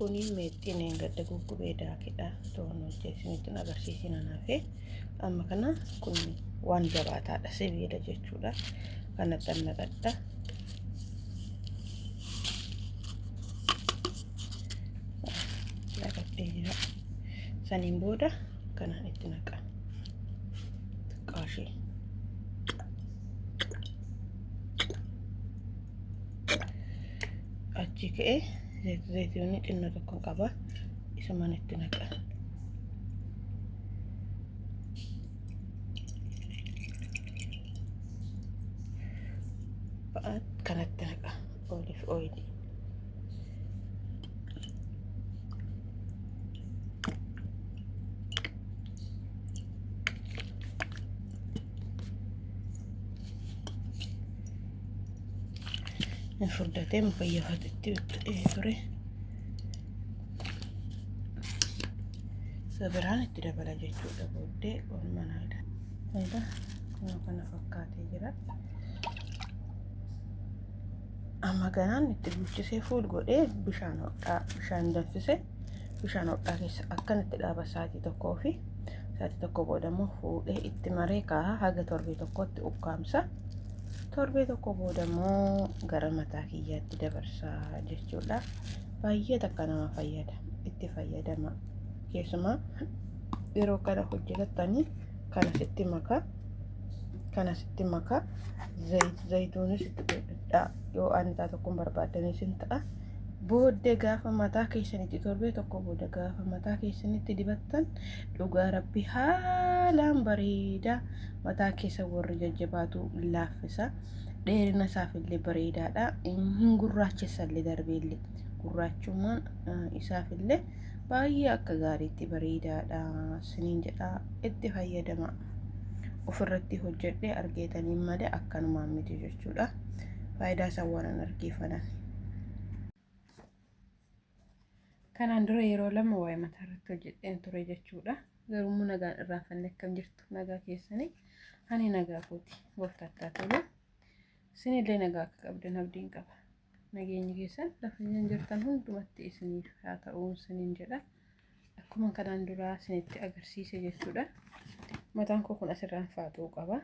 kuni meexxineen gadda guggubee daakedha to'annoo jeesinitti agarsiisina naafe amma kana kun waan jabaataadha sibiila jechuudha kana xannaqadha naqadhee jira saniin booda kanaan itti naqa qaashee achi ka'ee zayitoonni xinnoo tokko qaba isumaan itti naqa kanatti naqa olive oil furdate mukayyafatetti ture sabiraan itti dabala jechuudha booddee olmanaadha kana fakkaatee jira amma ganaan itti bulchisee fuul godhee bishaan danfise bishaan hodhaa keessa akkanatti dhaaba sa'aatii tokkoo fi sa'aatii tokko boodammoo fuudhee itti maree kaa'a haga torbee tokkotti ukkaamsa torbee tokko boodammoo gara mataa kiyyaatti dabarsaa jechuudha baay'ee takka nama fayyada itti fayyadama keessumaa yeroo kana hojjetattanii kana sitti maka zayituunis itti godhadhaa yoo annisaa tokkoon barbaadanii sin ta'a booddee gaafa mataa keessanitti torbee tokko booda gaafa mataa keessanitti dibattan dhugaa rabbi haalaan bareeda mataa keessa warri jajjabaatu laaffisa dheerina isaafillee bareedaadha hin gurraachessallee darbeellee gurraachummaan isaafillee baay'ee akka gaariitti bareedaadha siniin jedha itti fayyadama ofirratti hojjedhee argeetanii malee akkanumaan miti jechuudha faayidaa isaa waan argeeffanan kanaan dura yeroo lama waa'ee mataa irratti hojjedheen ture jechuudha garuu nagaan irraanfanne akkam jirtu nagaa keessanii ani nagaa kooti gooftaatti tolu sinillee nagaa akka qabdan abdiin qaba nageenyi keessan lafa jirtan hundumatti isiniif haa ta'u siniin jedha akkuma kanaan dura sinitti agarsiise jechuudha mataan koo kun asirraan faaxuu qaba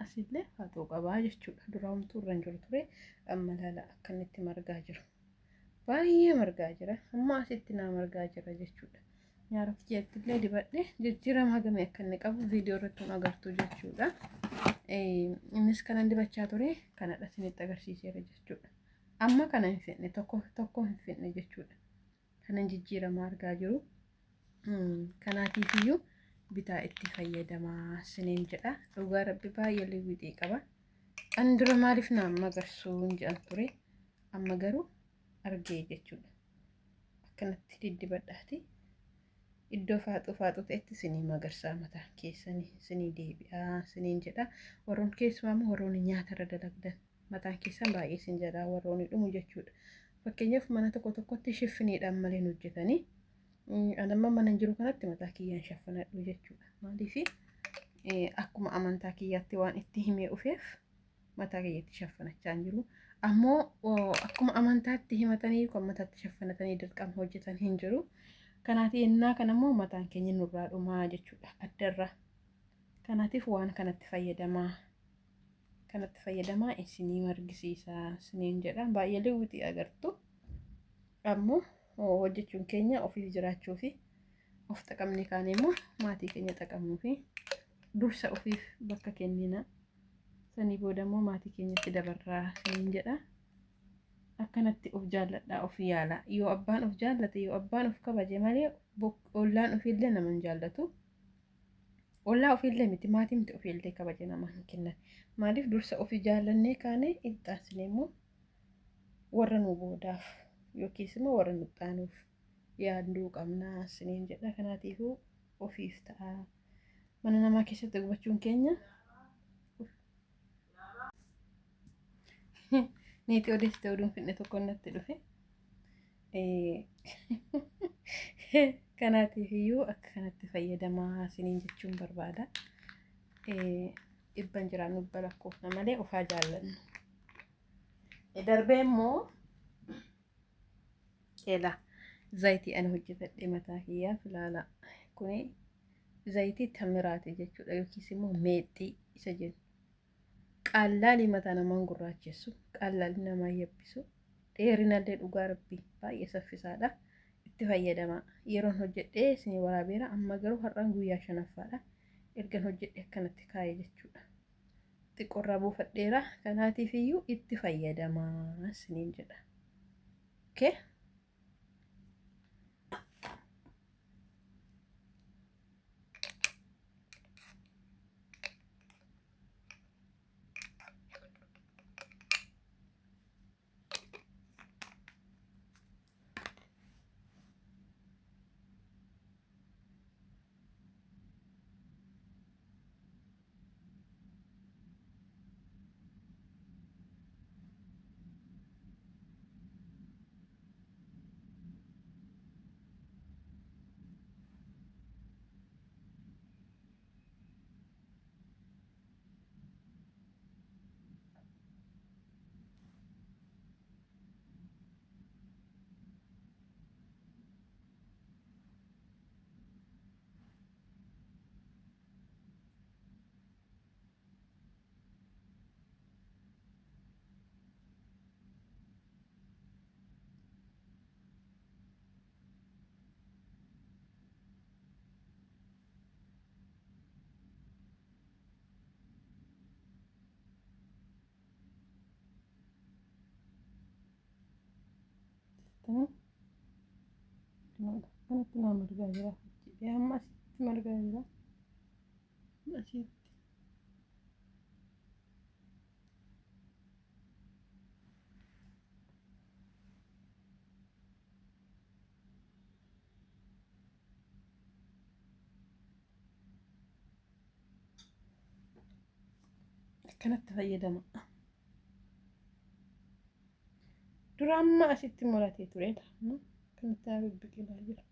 asillee faaxuu qabaa jechuudha duraamtuu irraan jiru ture amma laala akkanitti margaa jiru baay'ee margaa jira amma asitti naa margaa jira jechuudha nyaara kiyyaattillee dibadhe jijjiirama hagamee akka inni qabu viidiyoo irratti nu agartu jechuudha innis kanan dibachaa ture kanadha sinitti agarsiiseera jechuudha amma kana hin fedne tokko hin fedne jechuudha kanan jijjiirama argaa jiru kanaatiifiyyuu bitaa itti fayyadamaa siniin jedha dhugaa rabbi baay'ee liwixii qaba an dura maaliif naan magarsuun jedhan ture amma garuu argee jechuudha akkanatti diddibadhaati iddoo faaxuu ta'etti sinii magarsaa mataa keessanii sinii deebi'aa siniin jedha warroon keessumaa warroon nyaata irra dalagdan mataan keessan baay'ee sin jedha warroon dhumu jechuudha fakkeenyaaf mana tokkotti shiffiniidhaan malee hojjetanii anamma mana jiru kanatti mataa kiyyaan shaffanadhu jechuudha maaliif akkuma amantaa kiyyaatti waan itti himee dhufeef mataa kiyyatti shaffanachaa jiru ammoo akkuma amantaatti himatanii kan mataatti shaffanatanii dirqama hojjetan hin jiru kanaati ennaa kanammoo mataan keenya nurraa dhumaa jechuudha addarraa kanaatiif waan kanatti fayyadamaa isinii margisiisa siniin jedha baay'ee liwwixii agartu ammoo hojjechuun keenya ofiif jiraachuu fi of xaqamne kaan immoo maatii keenya xaqamuu fi dursa ofiif bakka kennina sanii booda immoo maatii keenyatti dabarraa siniin jedha akkanatti of jaalladhaa of yaala yoo abbaan of jaallate yoo abbaan of kabaje malee ollaan ofiillee nama hin jaallatu ollaa ofiillee miti maatii miti ofiillee kabaje nama hin kennan maaliif dursa ofi jaallannee kaane ittaasine immoo warra nu boodaaf yookiis immoo warra nu xaanuuf yaaduu qabnaa siniin jedha kanaatiifuu ofiif ta'a mana namaa keessatti gubachuun keenya niitii odeessite oduun finne tokko natti dhufe kanaatiifiyyuu akka kanatti fayyadamaa siniin jechuun barbaada dhibban jiraannu balakkoofna malee ofaa jaallannu darbee immoo ela zayitii ana hojjetadhe mataa kiyyaaf ilaala. Kuni zayitii tamiraati jechuudha yookiis immoo meexxii isa jennu. Qallaali mataa namaan gurraachessu, qallaali namaa yabbisu, dheerinallee dhugaa rabbii baay'ee saffisaadha. Itti fayyadamaa. Yeroon hojjedhee isinii waraabeera. Amma garuu har'aan guyyaa 5ffaadha. Ergan hojjedhee akkanatti kaa'ee jechuudha. Xiqqoorraa buufadheera. Kanaatiif iyyuu itti fayyadamaa isiniin jedha. Okay? Kanatti nama argaa jira. Amma asitti margaa jira. Asitti. Akkanatti fayyadama. Dura amma asitti muratee turedha. Kanatti biqilaa jira.